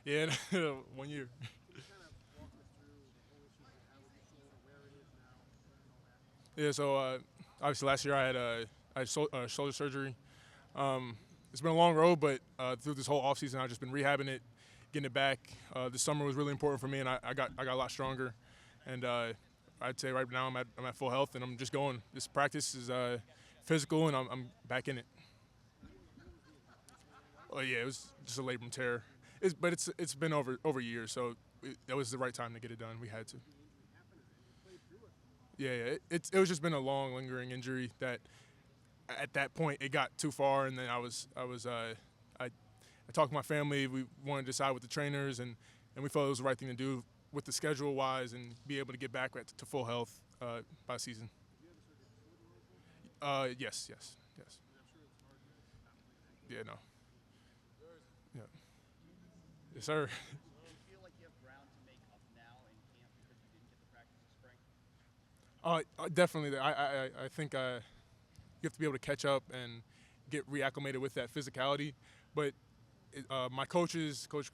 Yeah, 1 year. Can you kind of walk us through the whole issues you had with your shoulder, where it is now, and all that? Yeah, so obviously last year I had shoulder surgery. It's been a long road, but through this whole offseason I've just been rehabbing it, getting it back. This summer was really important for me, and I got a lot stronger. And I'd say right now I'm at full health, and I'm just going. This practice is physical, and I'm back in it. What was the injury? ACL, right? Oh yeah, it was just a labrum tear. But it's been over years, so that was the right time to get it done. We had to. When the injury happened, and you played through it for a while. Yeah, it was just been a long lingering injury that at that point it got too far, and then I talked to my family. We wanted to decide with the trainers, and we felt it was the right thing to do with the schedule wise and be able to get back to full health by season. Did you have the surgery before the Rose Bowl? Yes. I mean, I'm sure it's hard to not play in that Yeah, game. no. Yeah. Yes, So, sir. Do you feel like you have ground to make up now in camp because you didn't get the practice this spring? Definitely. I think you have to be able to catch up and get reacclimated with that physicality. But my coaches, Coach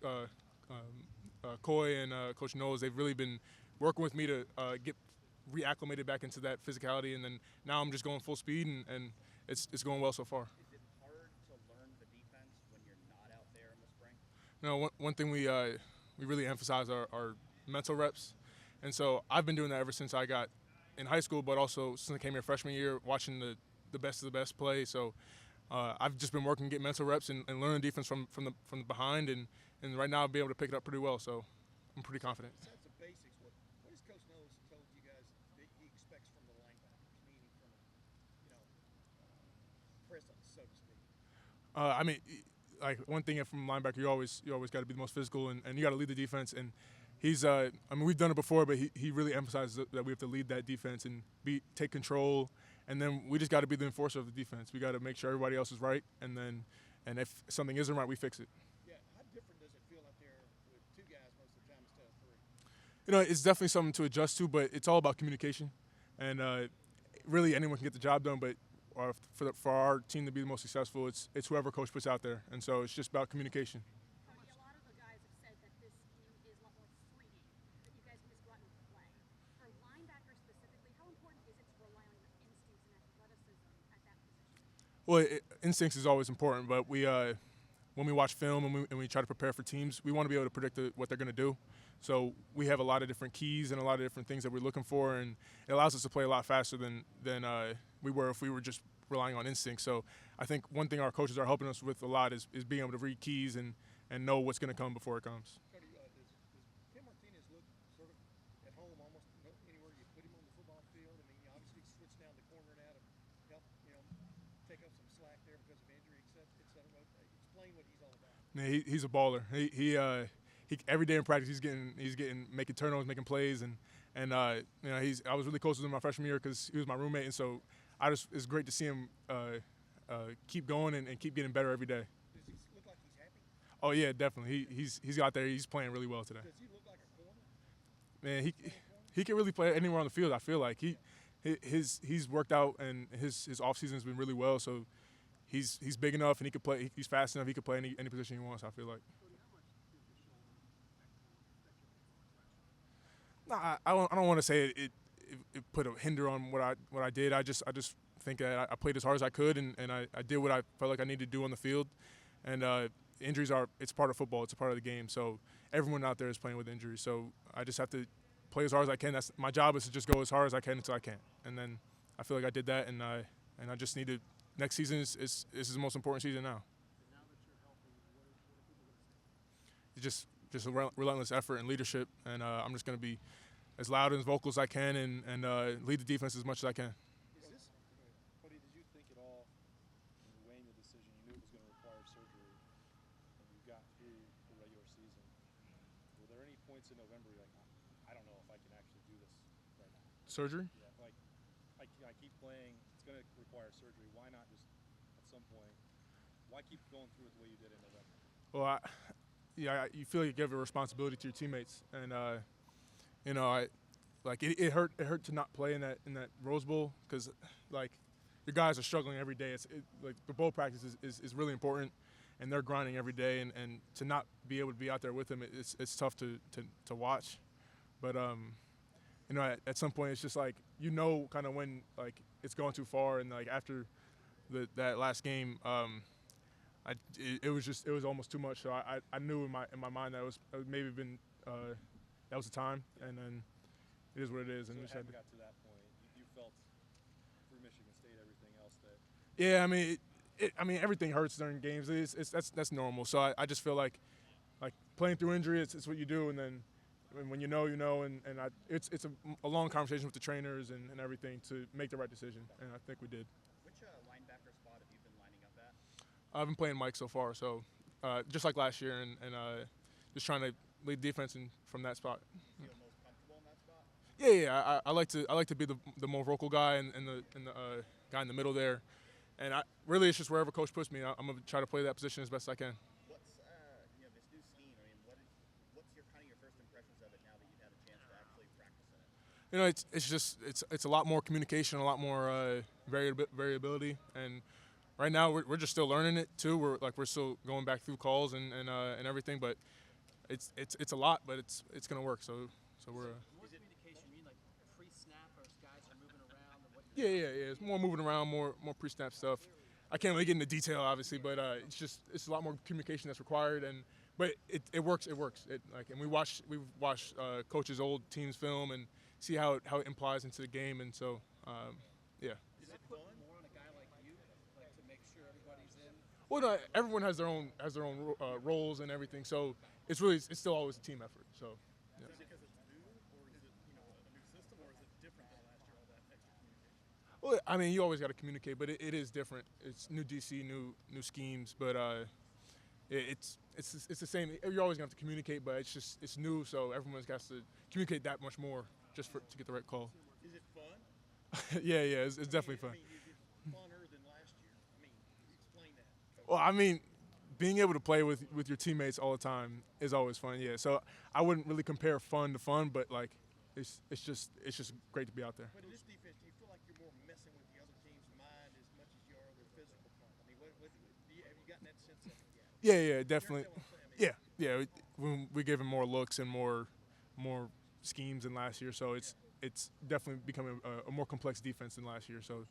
Coy and Coach Knowles, they've really been working with me to get reacclimated back into that physicality. And then now I'm just going full speed, and it's going well so far. Is it hard to learn the defense when you're not out there in the spring? No, one thing we really emphasize are mental reps, and so I've been doing that ever since I got in high school, but also since I came here freshman year, watching the best of the best play. So I've just been working to get mental reps and learning defense from the behind, and right now I'll be able to pick it up pretty well. So I'm pretty confident. besides the basics, what has Coach Knowles told you guys that he expects from the linebackers, meaning from presence, so to speak? I mean, like one thing from linebacker, you always got to be the most physical, and you got to lead the defense. And he's, I mean, we've done it before, but he really emphasizes that we have to lead that defense and take control, and then we just got to be the enforcer of the defense. We got to make sure everybody else is right, and if something isn't right, we fix it. Yeah. How different does it feel out there with two guys most of the time instead of three? It's definitely something to adjust to, but it's all about communication, and really anyone can get the job done, but. For our team to be the most successful, it's whoever coach puts out there, and so it's just about communication. Cody, a lot of the guys have said that this scheme is a lot more freeing, that you guys can just go out and play. For linebackers specifically, how important is it to rely on your instincts and athleticism at that position? Well, instincts is always important, but when we watch film and we try to prepare for teams, we want to be able to predict what they're going to do. So we have a lot of different keys and a lot of different things that we're looking for, and it allows us to play a lot faster than we were if we were just relying on instinct. So I think one thing our coaches are helping us with a lot is being able to read keys and know what's going to come before it comes. Cody, does Tim Martinez look sort of at home almost anywhere you put him on the football field? I mean, you obviously switched down the corner now to help, take up some slack there because of injury, et cetera. Explain what he's all about. Yeah, he's a baller. He every day in practice he's making turnovers, making plays, and I was really close with him my freshman year because he was my roommate, and so it's great to see him keep going and keep getting better every day. Does he look like he's happy? Oh yeah, definitely. He's out there. He's playing really well today. Does he look like a corner? Man, he can really play anywhere on the field. I feel like he's worked out and his off season has been really well. So he's big enough and he could play. He's fast enough. He could play any position he wants. I feel like. Cody, how much did the shoulder affect your performance last year? No, I don't want to say it put a hinder on what I did. I just think that I played as hard as I could and I did what I felt like I needed to do on the field. And injuries it's part of football. It's a part of the game. So everyone out there is playing with injuries. So I just have to play as hard as I can. That's my job is to just go as hard as I can until I can't. And then I feel like I did that, and I just need to. Next season is the most important season now. And now that you're healthy, what are people going to say? Just a relentless effort and leadership, and I'm just going to be as loud and as vocal as I can and lead the defense as much as I can. Is this? Cody, did you think at all when you weighing the decision, you knew it was going to require surgery, and you got through the regular season? Were there any points in November you're like, I don't know if I can actually do this right now? Surgery? Yeah, like I keep playing. It's going to require surgery. Why not just at some point? Why keep going through it the way you did in November? Well, you feel like you have a responsibility to your teammates, and it hurt to not play in that Rose Bowl because like your guys are struggling every day. Like the bowl practice is really important, and they're grinding every day, and to not be able to be out there with them, it's tough to watch. But you know, at some point, it's just like kind of when like it's going too far, and like after that last game, it was almost too much. So I knew in my mind that it was maybe been that was the time, and then it is what it is. And So just it had hadn't to, got to that point. You felt through Michigan State, everything else that yeah, I mean everything hurts during games. That's normal. So I just feel like playing through injury, it's what you do, and then when you know, and it's a long conversation with the trainers and everything to make the right decision, and I think we did. Which linebacker spot have you been lining up at? I've been playing Mike so far, so just like last year, and just trying to lead defense from that spot. Feel most comfortable in that spot? Yeah. I like to be the more vocal guy and the guy in the middle there, and really it's just wherever coach puts me. I'm gonna try to play that position as best I can. What's this new scheme? I mean, what's your first impressions of it now that you've had a chance to actually practice in it? You know, it's a lot more communication, a lot more variability, and right now we're just still learning it too. We're still going back through calls and everything, but it's a lot, but it's gonna work. So we're. More communication, you mean like pre-snap or guys are moving around? Or what Yeah. It's more moving around, more pre-snap stuff. I can't really get into detail, obviously, but it's a lot more communication that's required, but it works. And we've watched coaches' old teams film and see how it implies into the game, and so yeah. Is it put more on a guy like you, like to make sure everybody's in? Well, no, everyone has their own roles and everything, so it's still always a team effort. So. Yeah. Is it because it's new, or is it a new system, or is it different than last year? All that extra communication. Well, I mean, you always got to communicate, but it is different. It's new DC, new schemes, but it's the same. You're always gonna have to communicate, but it's new, so everyone's got to communicate that much more just to get the right call. Is it fun? Yeah, it's definitely fun. I mean, is it funner than last year? I mean, explain that. Well, I mean, being able to play with your teammates all the time is always fun. Yeah, so I wouldn't really compare fun to fun, but like it's just great to be out there. But in this defense, do you feel like you're more messing with the other team's mind as much as you are their physical front? I mean, have you gotten that sense of it yet? Yeah, definitely. You understand what I'm saying? Yeah. We gave him more looks and more schemes than last year, so it's definitely becoming a more complex defense than last year. So.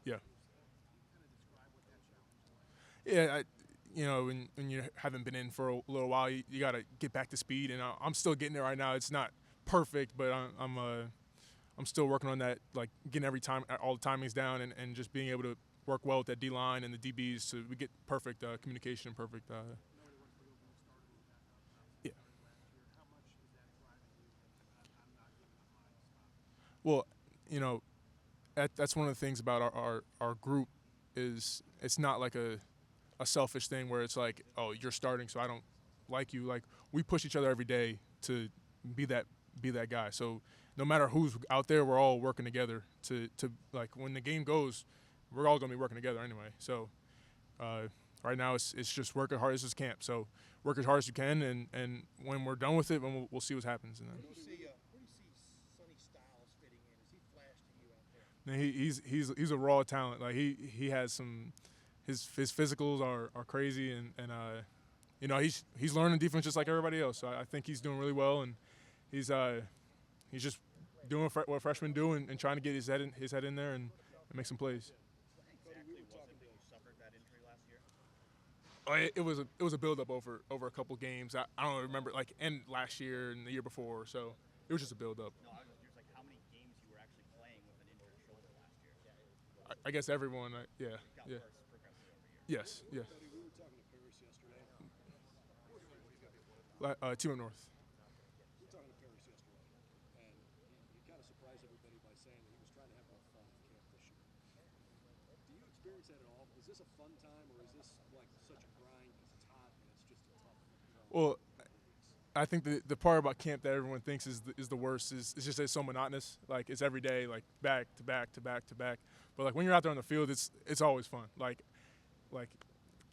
Yeah. Yeah, when you haven't been in for a little while, you got to get back to speed, and I'm still getting there right now. It's not perfect, but I'm still working on that, like getting all the timings down, and just being able to work well with that D line and the DBs so we get perfect communication, perfect. Yeah. Well, that's one of the things about our group is it's not like a selfish thing where it's like, oh, you're starting, so I don't like you. Like we push each other every day to be that guy. So no matter who's out there, we're all working together to like when the game goes, we're all gonna be working together anyway. So right now it's just work as hard as this camp. So work as hard as you can, and when we're done with it, we'll see what happens. And then. Where do you see Sonny Styles fitting in? Is he flash to you out there? He's a raw talent. Like he has some his physicals are crazy, and he's learning defense just like everybody else. So I think he's doing really well, and he's just doing what freshmen do and trying to get his head in there and make some plays. Exactly was it that you suffered that injury last year? It was a build-up over a couple games. I don't remember end last year and the year before, so it was just a build-up. No, I was just like how many games you were actually playing with an injured shoulder last year? I guess everyone. Yeah. Got worse progressively over years. Yes. Cody, we were talking to Paris yesterday. Team up north. We were talking to Paris yesterday, and he kind of surprised everybody by saying that he was trying to have more fun at camp this year. Do you experience that at all? Is this a fun time, or is this like such a grind because it's hot and it's just a tough? Well, I think the part about camp that everyone thinks is the worst is it's just that it's so monotonous. Like it's every day, like back to back to back to back. But like when you're out there on the field, it's always fun. Like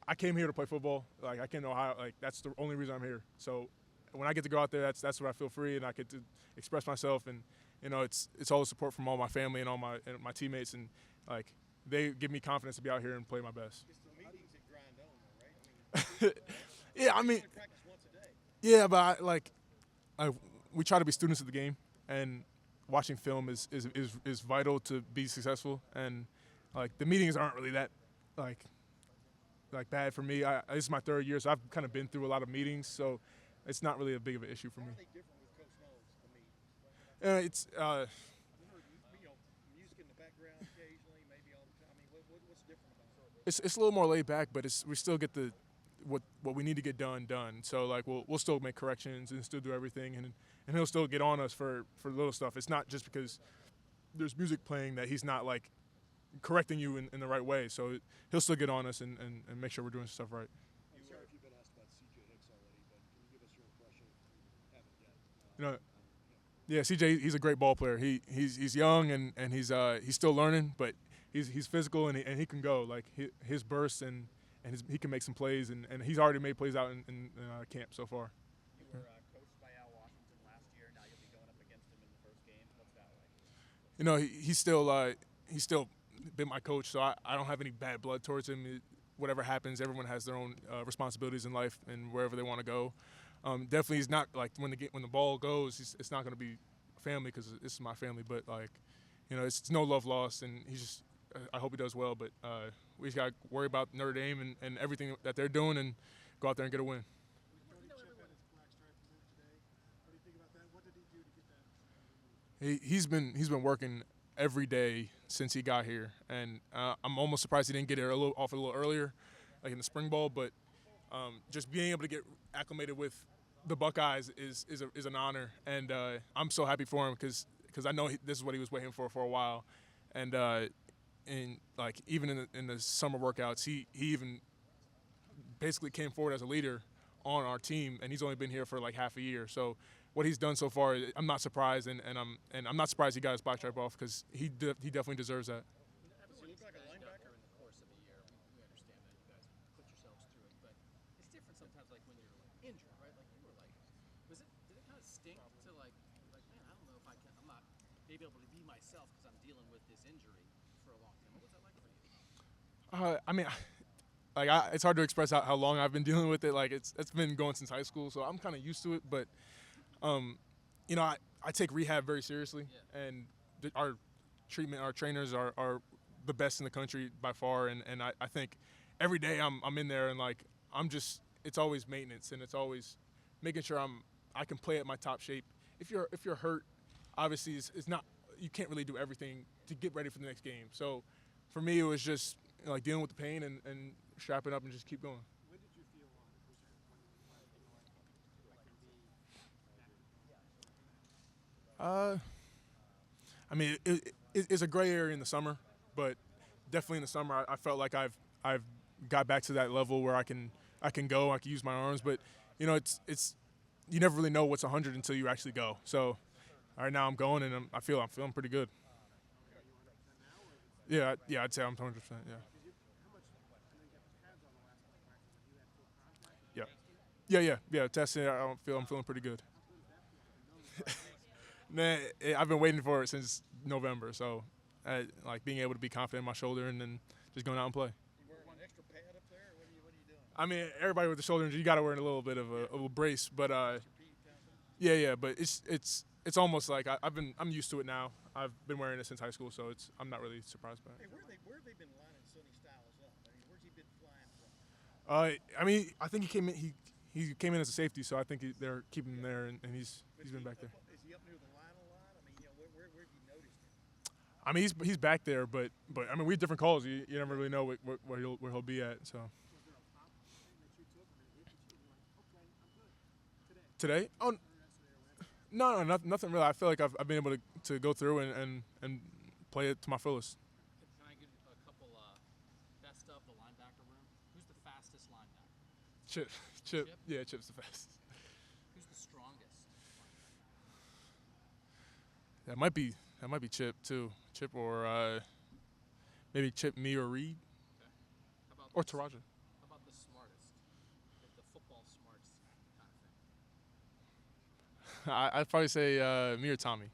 I came here to play football. Like I came to Ohio. Like that's the only reason I'm here. So when I get to go out there, that's where I feel free and I get to express myself. And it's all the support from all my family and all my teammates. And like they give me confidence to be out here and play my best. It's the meetings that grind on, though, right? Yeah, I you mean, only practice once a day. yeah, but we try to be students of the game, and watching film is vital to be successful. And like the meetings aren't really that like bad for me. This is my 3rd year, so I've kind of been through a lot of meetings, so it's not really a big of an issue for me. How are they different with Coach Knowles, the meetings? It's You know, music in the background occasionally, maybe all the time. I mean, what's different about it? it's a little more laid back, but we still get what we need to get done. So like we'll still make corrections and still do everything, and he'll still get on us for little stuff. It's not just because there's music playing that he's not like correcting you in the right way. So he'll still get on us and make sure we're doing stuff right. I'm sorry if you've been asked about CJ Hicks already, but can you give us your impression if you haven't yet? You know, yeah, CJ, he's a great ball player. He's young and he's still learning, but he's physical and he can go. Like his bursts and he can make some plays and he's already made plays out in camp so far. You were coached by Al Washington last year. Now you'll be going up against him in the first game. What's that like? You know, he's still been my coach, so I don't have any bad blood towards him. Whatever happens, everyone has their own responsibilities in life and wherever they want to go. Definitely, he's not like when the ball goes, it's not going to be family because this is my family. But like, you know, it's no love lost, and he's just. I hope he does well, but we just got to worry about Notre Dame and everything that they're doing, and go out there and get a win. He's been working every day since he got here, and I'm almost surprised he didn't get it off a little earlier, like in the spring ball. But just being able to get acclimated with the Buckeyes is an honor, and I'm so happy for him because I know this is what he was waiting for a while, and like even in the summer workouts, he even basically came forward as a leader on our team, and he's only been here for like half a year. So what he's done so far, I'm not surprised, and I'm not surprised he got his black stripe off because he definitely deserves that. Does he look like a linebacker? In the course of a year, we understand that you guys put yourselves through it, but it's different sometimes. Like when you're like injured, right? Like you were like, did it kind of stink to like man, I don't know if I'm not maybe able to be myself because I'm dealing with this injury for a long time. What was that like for you? I mean, like it's hard to express how long I've been dealing with it. Like it's been going since high school, so I'm kind of used to it. But you know, I take rehab very seriously, and our trainers are the best in the country by far. And I think every day I'm in there, and like it's always maintenance, and it's always making sure I can play at my top shape. If you're hurt, obviously it's not, you can't really do everything to get ready for the next game. So for me, it was just like dealing with the pain and strapping up and just keep going. When did you feel I mean, it's a gray area in the summer, but definitely in the summer, I felt like I've got back to that level where I can go, I can use my arms, but you know, it's you never really know what's 100 until you actually go. So right now I'm going, and I'm feeling pretty good. Yeah, I'd say I'm 100%. Yeah. Testing, I'm feeling pretty good. Man, I've been waiting for it since November, so like being able to be confident in my shoulder and then just going out and play. you wearing an extra pad up there, or what are you doing? I mean, everybody with the shoulder injury, you got to wear a little bit of a brace, but yeah, but it's almost like I'm used to it now. I've been wearing it since high school, so I'm not really surprised by it. Hey, where have they been lining Sonny Styles up? I mean, where's he been flying from? I mean, I think he came in as a safety, so I think they're keeping him there, and he's been back there. Is he up near the line a lot? I mean, you know, where have you noticed him? I mean, he's back there, but I mean, we have different calls. You never really know where he'll be at. So today, oh no, nothing really. I feel like I've been able to go through and play it to my fullest. Can I give a couple best of the linebacker room? Who's the fastest linebacker? Chip. Yeah, Chip's the fastest. Who's the strongest linebacker? That might be Chip too. Chip or maybe Chip, me, or Reed, Okay. How about or the- Taraja. How about the smartest? The football smarts kind of thing. I'd probably say me or Tommy.